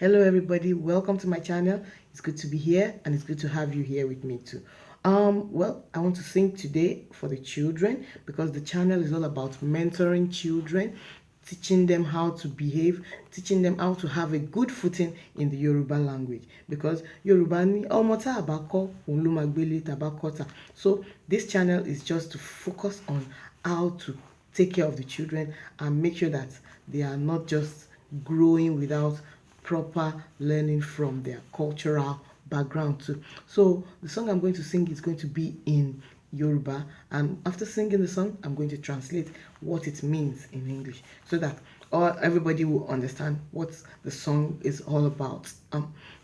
Hello everybody, welcome to my channel. It's good to be here and it's good to have you here with me too. Well, I want to sing today for the children because the channel is all about mentoring children, teaching them how to behave, teaching them how to have a good footing in the Yoruba language, because Yoruba ni ọmọ tá bá kọ́ òun ló máa gbélé tá bá kọ́ tà. So this channel is just to focus on how to take care of the children and make sure that they are not just growing without proper learning from their cultural background too. So the song I'm going to sing is going to be in Yoruba, and after singing the song I'm going to translate what it means in English so that everybody will understand what the song is all about.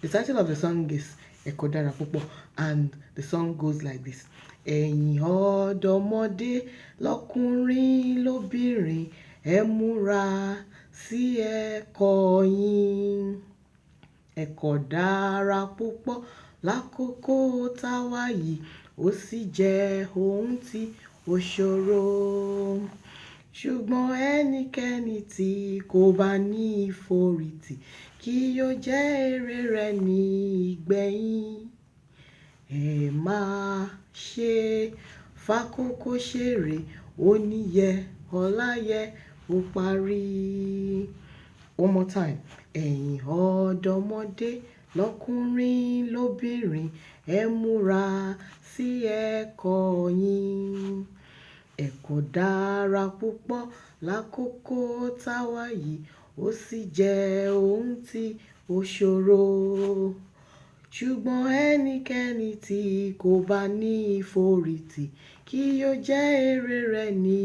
The title of the song is Ekodara Pupo, and the song goes like this. Ẹ̀yin ọ̀dọ́mọdé lọ́kùnrin lóbìnrin ẹ múra sí ẹ̀kọ́ yín. Ẹ̀kọ́ dára púpọ̀ lákòókò táwa yìí ó sì jẹ́ ohun tí ó ṣòro. Ṣùgbọ́n ẹnikẹ́ni tí kò bá ní ìforítì kí yóò jẹ́ èrè rẹ̀ ní ìgbẹ̀yìn. Ẹ máa ṣe fàkókò ṣeré oníyẹ ọláyẹ ó parí. One more time. Ẹ̀yin ọ̀dọ́mọdé lọ́kùnrin lóbìnrin ẹ múra sí ẹ̀kọ́ yín. Ẹ̀kọ́ dára púpọ̀ lákòókò táwa yìí ó sì jẹ́ ohun tí ó ṣòro. Ṣùgbọ́n ẹnikẹ́ni tí kò bá ní ìforítì kí yóò jẹ́ èrè rẹ̀ ní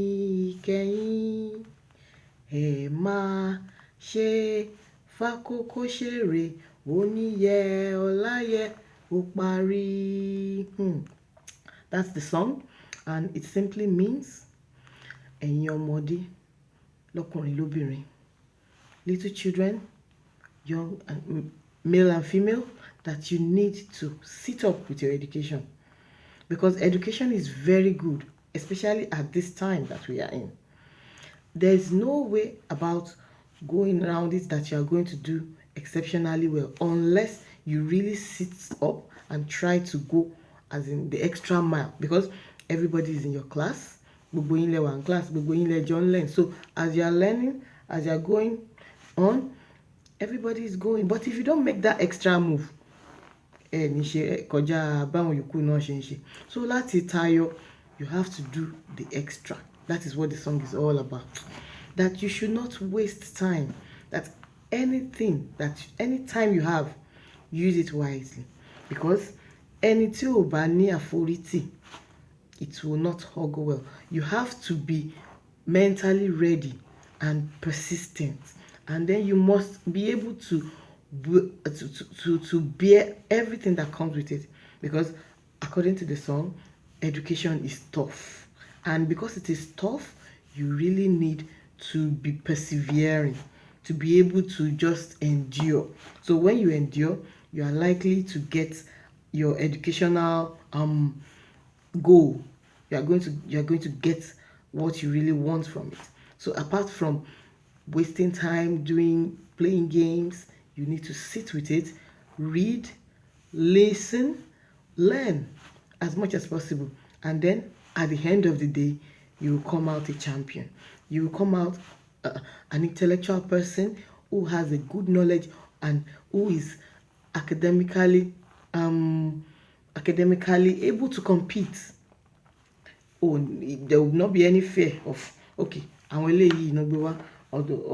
ìkẹyìn. Ẹ máa ṣe fàkókò ṣeré oníyẹ ọláyẹ ó parí. That's the song, and it simply means ẹ̀yin ọmọdé lọ́kùnrin lóbìnrin, little children, young and male and female, that you need to sit up with your education, because education is very good, especially at this time that we are in. There is no way about going around it that you are going to do exceptionally well unless you really sit up and try to go as in the extra mile, because everybody is in your class. Gbogbo yín lẹ wà in class, gbogbo yín lẹ jọ ń learn. So as you are learning, as you are going on, everybody is going. But if you don't make that extra move, ní ṣe kọjá báwọn yòókù náà ṣe ń ṣe. So láti tayọ, you have to do the extra. That is what the song is all about. That you should not waste time. That any time you have, use it wisely. Because ẹni tí ò bá ní àforítì, it will not all go well. You have to be mentally ready and persistent. And then you must be able to bear everything that comes with it. Because according to the song, education is tough. And because it is tough, you really need to be persevering, to be able to just endure. So when you endure, you are likely to get your educational goal. You are going to get what you really want from it. So apart from wasting time playing games, you need to sit with it, read, listen, learn as much as possible, and then at the end of the day, you will come out a champion. You will come out an intellectual person who has a good knowledge and who is academically able to compete. There will not be any fear of, okay, or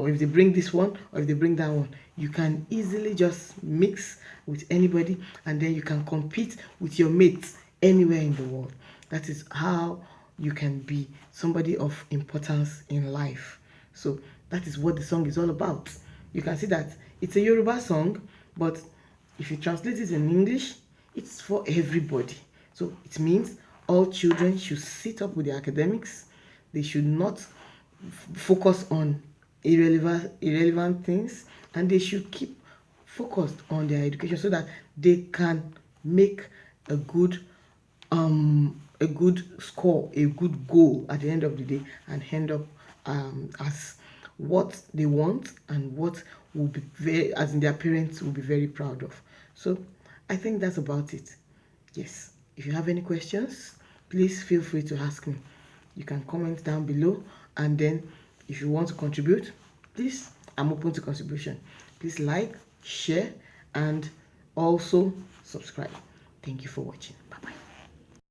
if they bring this one or if they bring that one. You can easily just mix with anybody, and then you can compete with your mates anywhere in the world. That is how you can be somebody of importance in life. So that is what the song is all about. You can see that it's a Yoruba song, but if you translate it in English, it's for everybody. So it means all children should sit up with their academics. They should not focus on irrelevant things, and they should keep focused on their education so that they can make a good score, a good goal at the end of the day, and end up as what they want and what will be very, as in their parents will be very proud of. So I think that's about it. Yes, if you have any questions, please feel free to ask me. You can comment down below, and then if you want to contribute, please, I'm open to contribution. Please like, share, and also subscribe. Thank you for watching. Bye bye.